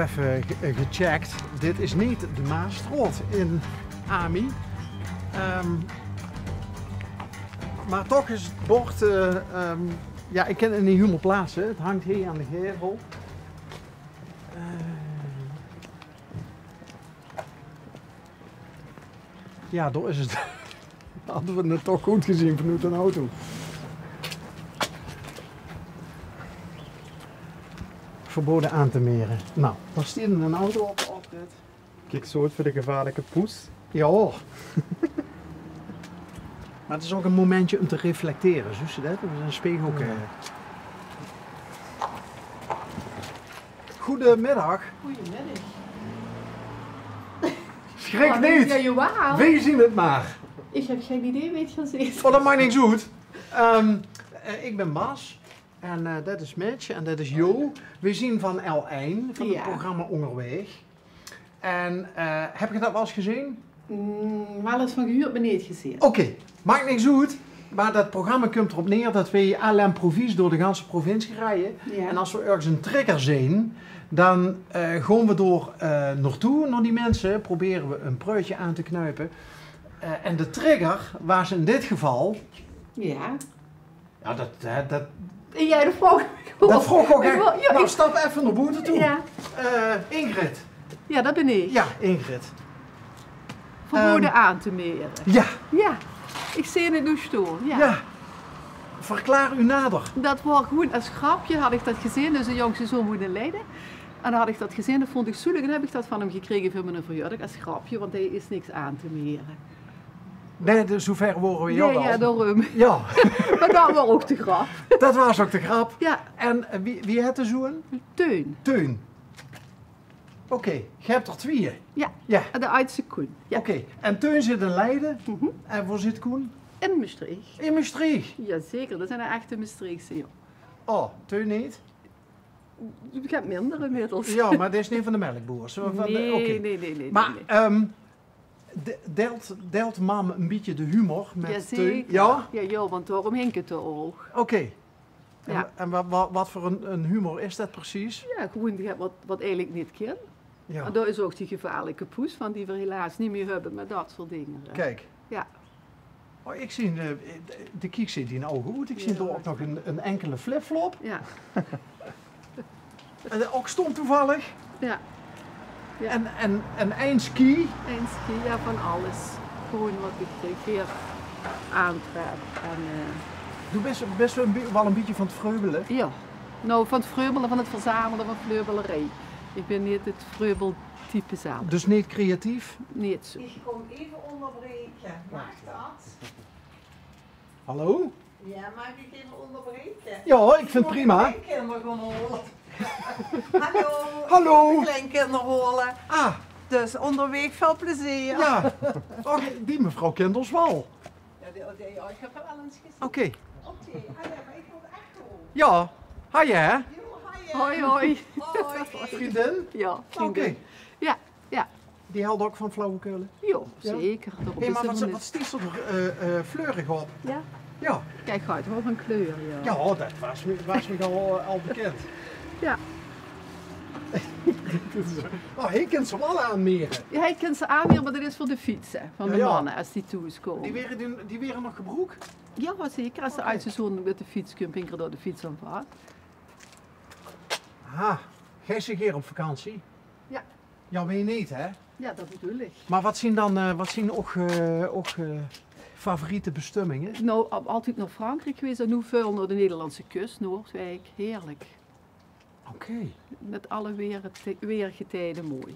even gecheckt. Dit is niet de Maasstraat in Ami. Maar toch is het bord... ja, ik ken het niet helemaal plaatsen. Het hangt hier aan de gevel. Ja, daar is het. Hadden we het toch goed gezien vanuit een auto. Verboden aan te meren. Nou, daar staat een auto op de oprit. Kijk zo uit voor de gevaarlijke poes. Ja. Maar het is ook een momentje om te reflecteren, zus je dat? Dat is een spiegel. Goedemiddag. Goedemiddag. Schrik niet! Ja, je waar. Wees zien het maar. Ik heb geen idee, weet je wat ze is. Oh, dat maakt niks uit. Ik ben Bas. En dat is Mitch en dat is Jo. We zien van L1, van het programma Onderweg. En heb je dat wel eens gezien? Wel eens van gehuurd, maar niet gezien. Oké, maakt niks uit. Maar dat programma komt erop neer dat we alle provies door de hele provincie rijden. Ja. En als we ergens een trigger zien, dan gaan we door naartoe, naar die mensen, proberen we een preutje aan te knuipen. En de trigger was in dit geval... Ja. Ja, dat En jij de vroeg? dat vroeg ook echt. Ja, Nou, stap even naar boete toe. Ja. Ingrid. Ja, dat ben ik. Ja, Ingrid. Verboden aan te meren. Ja. Ja. Ik zie het nu staan. Ja. Ja. Verklaar u nader. Dat was gewoon als grapje, had ik dat gezien. Dus een jongste zoon moet in Leiden. En dan had ik dat gezien, dat vond ik zoelig. En dan heb ik dat van hem gekregen voor mijn verjaardag als grapje. Want hij is niks aan te meren. Nee, dus zover horen we jou Nee, al. ja, daarom. Ja. Maar dat was ook de grap. Dat was ook de grap. Ja. En wie had de zoen? Teun. Teun. Oké, je hebt er twee. Ja. Ja. En de oudste Koen. Ja. Oké, en Teun zit in Leiden. Mhm. En waar zit Koen? In Maastricht. In Maastricht. Jazeker, dat zijn een echte Maastrichtse, joh. Oh, Teun niet? Ik heb minder inmiddels. Ja, maar dat is niet van de melkboer. Nee, Oké. nee. Maar deelt mam een beetje de humor met Teun? Jazeker. Ja? Ja, want daarom hink het er ook. Oké. Ja. En wat voor een humor is dat precies? Ja, gewoon wat eigenlijk niet kan. Ja. En daar is ook die gevaarlijke poes van die we helaas niet meer hebben met dat soort dingen. Kijk. Ja. Oh, ik zie de kiek zit in ogen goed. Ik zie er ook nog een enkele flipflop. Ja. Ook stom toevallig. Ja. Ja. En een eindski. En ski, ja, van alles. Gewoon wat ik keer aantrek. En, Doe best wel een beetje van het vreubelen. ja. Nou, van het vreubelen, van het verzamelen, van vleubelerij. Ik ben niet het vreubeltype zelf. Dus niet creatief. Niet zo. Ik kom even onderbreken. Mag dat? Hallo? Ja, mag ik even onderbreken? Ja, ik vind het prima. Ik kleinkinderen gaan holen. Hallo. Hallo. Ik wil de kleinkinderen holen. Ah, Dus onderweg veel plezier. ja. Oh, die mevrouw kent ons wel. Ja, ik heb er wel eens gezien. Oké. Oké, ah ja, maar ik wil echt holen. Ja. Hi hè? Jo, Hoi, hoi. Hoi. Vriendin? Ja, Oké. vriendin. Ja, ja. Die houdt ook van flauwekeulen. Jo, zeker. Daarom Hé, is maar het wat niet- stiest er fleurig op? Ja, Ja. kijk, gaat wel van kleur, ja. Ja, dat was me al bekend. Ja. Oh, hij kent ze wel aanmeren. Ja, hij kent ze aan hier, maar dat is voor de fietsen van de Ja, ja. mannen als die toeskomen. Die weer nog gebroek? Ja, zeker. Als ze uit zijn zoon met de fiets kunnen pinkeren door de fiets omvaart. Aha, jij zit hier op vakantie? Ja. Ja, weet je niet hè? Ja, dat bedoel ik. Maar wat zien ook favoriete bestemmingen? Nou, altijd naar Frankrijk geweest en nu veel naar de Nederlandse kust, Noordwijk. Heerlijk. Oké. Met alle weergetijden mooi.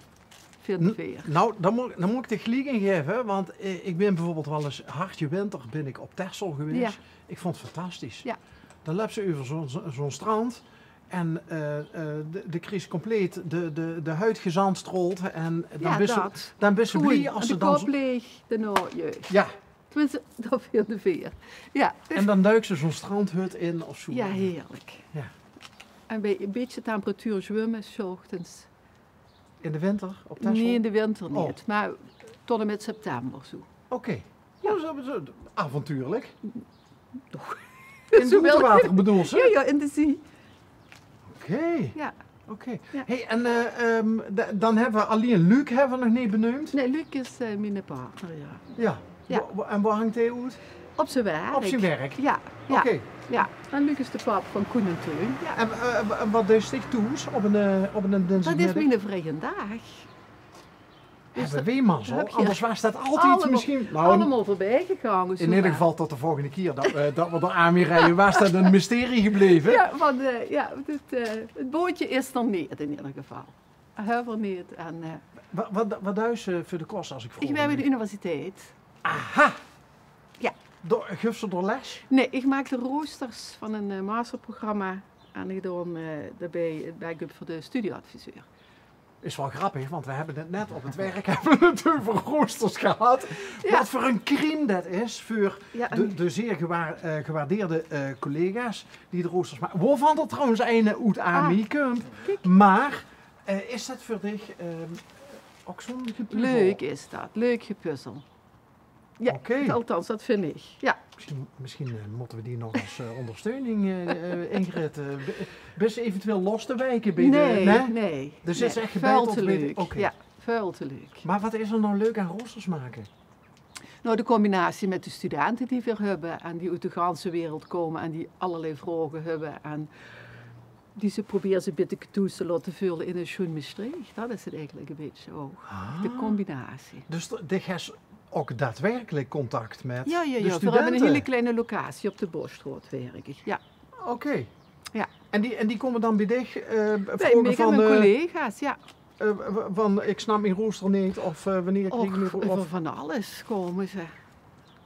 Vind ik weer. Nou, dan moet ik de gelijk in geven, want ik ben bijvoorbeeld wel eens hartje winter ben ik op Texel geweest. Ja. Ik vond het fantastisch. Ja. Dan loop ze over zo'n strand en de crisis compleet, de huid gezandstrolt en dan Ja, wist dat. dan ben ze blij Goed, als de ze dan... kop leeg, de jeugd. Ja, Tenminste, dat vind de veer. Ja, en dan duikt ze zo'n strandhut in of zo. ja, heerlijk. Ja. En bij een beetje temperatuur zwemmen, 's ochtends. In de winter op Texel? Nee, in de winter niet, Oh. maar tot en met september zo. Oké. Ja. Zo, avontuurlijk. Toch. In het Zo wel. water bedoel ze? Ja, in de zee. Oké. Ja. Oké. Ja. Hey, en dan hebben we alleen Luc hebben we nog niet benoemd. Nee, Luc is mijn partner, ja. Ja. Ja. En waar hangt hij uit? Op zijn werk. Op zijn werk? Ja, ja. Oké. Ja. En Luc is de pap van Koen en Teun. Ja. En wat is dit toes op een dinsdagmiddag? Dat is mijn vrije dag. Dus Hebben we mazzel, heb je anders was dat altijd allemaal- misschien... allemaal voorbij gegaan. in ieder geval tot de volgende keer dat we er aan weer rijden, was dat een mysterie gebleven. Ja, want het bootje is er niet in ieder geval. Hebben we niet. En, Wat thuis voor de kost als ik vroeg? ik werk bij de universiteit. Aha! Ja. Geef ze door les? Nee, ik maak de roosters van een masterprogramma en ik doe daarbij backup voor de studieadviseur. Is wel grappig, want we hebben het net op het werk hebben we het over roosters gehad. Ja. Wat voor een crime dat is voor Ja, de zeer gewaardeerde collega's die de roosters maken. Waarvan er trouwens een uit AMI komt. kijk. Maar is dat voor dich ook zo'n gepuzzel? Leuk is dat, leuk gepuzzel. Ja, Oké. althans, dat vind ik. Ja. Misschien moeten we die nog als ondersteuning, Ingrid. Best eventueel los te wijken bij Nee. Dus nee. het is echt vuil gebeld te op dit- leuk. oké. Ja, vuil te leuk. Maar wat is er nou leuk aan roosters maken? Nou, de combinatie met de studenten die we hebben en die uit de ganse wereld komen en die allerlei vragen hebben en die ze proberen ze een beetje toe te laten vullen in een schoen Maastricht. Dat is het eigenlijk een beetje ook. De combinatie. Dus de has ook daadwerkelijk contact met Ja, de we studenten? hebben een hele kleine locatie op de Bosstraat werk ik. Ja. Oké. Ja. En die komen dan bij dich Wij vragen met van, mijn collega's, ja. van ik snap mijn rooster niet of wanneer krijg ik mijn Och, rooster? van alles komen ze.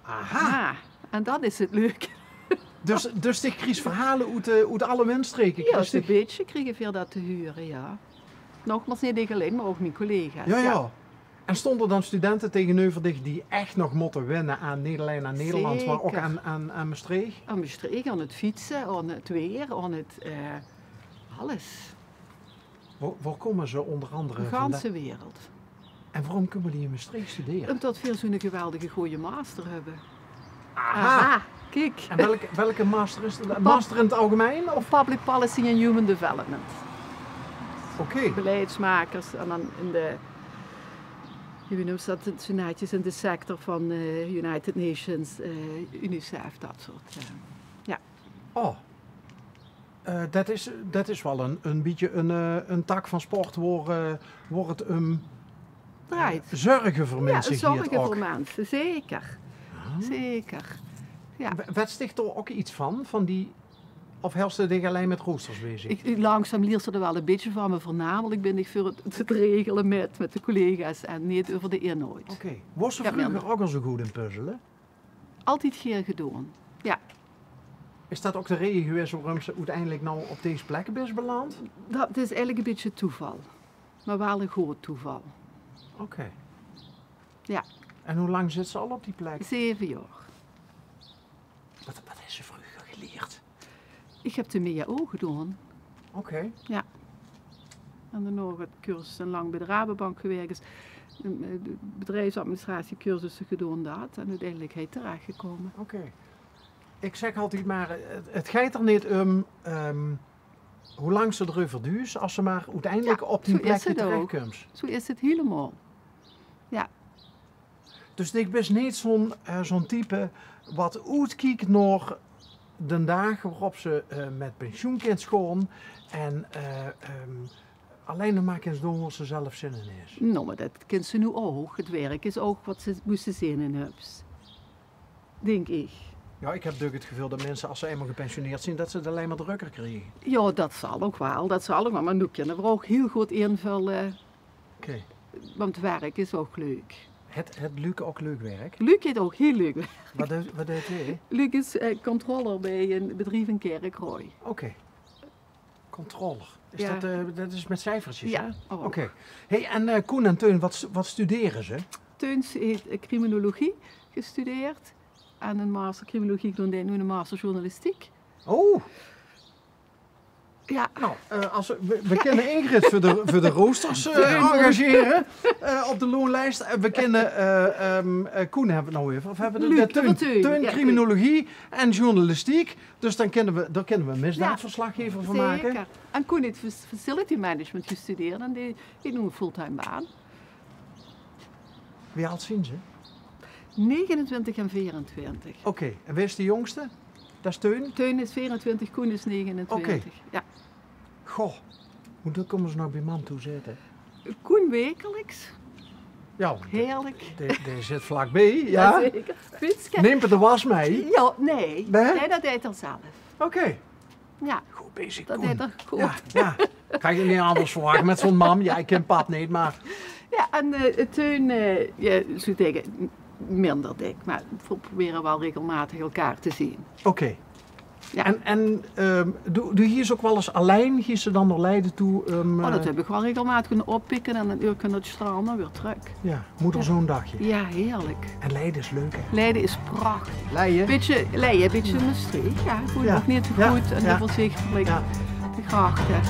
Aha. Ah, en dat is het leuke. Dus ik krijg verhalen uit alle windstreken. Ja, krijg een ik- beetje kregen we dat te huren, ja. Nogmaals niet ik alleen, maar ook mijn collega's. Ja. En stonden dan studenten tegenover dich die echt nog moeten winnen aan Nederland, aan Nederland, maar ook Zeker. aan Maastricht? Aan Maastricht, aan het fietsen, aan het weer, aan het alles. Waar komen ze onder andere De vandaan? ganse wereld. En waarom komen die in Maastricht studeren? Omdat we zo'n geweldige goede master hebben. Aha! Kijk. En welke master is dat? Master in het algemeen? Of? Public Policy and Human Development. Oké. Beleidsmakers en dan in de, hoe noemt ze dat, zo netjes in de sector van United Nations, UNICEF, dat soort. Oh. Dat is wel een beetje een tak van sport waar het Draait. zorgen voor Ja, mensen zorgen hier ook. voor mensen, zeker. Zeker. Ja. Wat sticht er ook iets van die... Of helst je dich alleen met roosters bezig? Langzaam leer ze er wel een beetje van, maar voornamelijk ben ik voor het regelen met de collega's en niet over de inhoud. Oké. Was ze Ja, vroeger maar- ook al zo goed in puzzelen? Altijd geen gedaan. Ja, Is dat ook de reden geweest waarom ze uiteindelijk nou op deze plek is beland? dat is eigenlijk een beetje toeval. Maar wel een groot toeval. Oké. Ja, En hoe lang zit ze al op die plek? 7 jaar. Wat is ze vroeger geleerd? Ik heb de MEAO gedaan. Oké. Ja. En dan nog het cursus en lang bij de Rabobank gewerkt. Dus, de bedrijfsadministratiecursussen gedaan dat. En uiteindelijk hij terechtgekomen. Oké. Ik zeg altijd maar, het gaat er niet om hoe lang ze erover duurt, als ze maar uiteindelijk Ja, op die zo is plek het ook. terechtkomt. Zo is het helemaal. Ja. Dus ik ben niet zo'n type wat uitkijkt naar de dagen waarop ze met pensioen kind schoon en alleen nog maar kan doen wat ze zelf zin in is. Nou, maar dat kent ze nu ook. Het werk is ook wat ze moesten zien in huis. Denk ik. Ja, ik heb natuurlijk het gevoel dat mensen als ze eenmaal gepensioneerd zijn, dat ze het alleen maar drukker krijgen. Ja, dat zal ook wel. Dat zal ook wel. Maar nu kunnen we ook heel goed invullen. Oké. Want het werk is ook leuk. Het Luc ook leuk werk. Luc heeft ook heel leuk werk. Wat deed hij? Luc is controller bij een bedrijf in Kerkrooy. Oké. Controller. Is Ja. dat is met cijfertjes, Ja, hè? ook. Oké. Hey, en Koen en Teun, wat studeren ze? Teuns heeft criminologie gestudeerd. En een master criminologie gedaan en nu een master journalistiek. Oh! Ja. Nou, we kunnen Ingrid voor de roosters engageren op de loonlijst. We kennen Koen hebben we het nou even. Of hebben we Teun, ja, criminologie en journalistiek. Dus daar kunnen we een misdaadverslaggever van maken. Zeker. En Koen heeft facility management gestudeerd en die doet een fulltime baan. Wie oud zien ze? 29 en 24. Oké, en wie is de jongste? Dat is Teun? Teun is 24, Koen is 29. Oké. Ja. Goh, hoe komen ze nou bij man toe zitten? Koen wekelijks. Ja, Heerlijk. die zit vlakbij, ja? Zeker. Fietsen. Neemt het de was mee? Ja, nee. Nee? Nee, dat deed hij zelf. Oké. Ja, Goed bezig, dat Koen. deed hij goed. Ja. Kan je niet anders verwachten met zo'n mam? Ja, ik ken pap niet, maar... Ja, en Teun, zo tegen minder dik, maar we proberen wel regelmatig elkaar te zien. Oké. Ja. En doe je hier ook wel eens alleen? Hier ze dan naar Leiden toe? Dat heb ik wel regelmatig kunnen oppikken en een uur kunnen stranden weer terug. Ja, moeder zo'n dagje. Ja, heerlijk. En Leiden is leuk, hè? Leiden is prachtig. Leiden? Beetje Maastricht, ja, goed, Ja. nog niet zo Ja. goed en Ja. overzichtelijk. Ja. De grachten.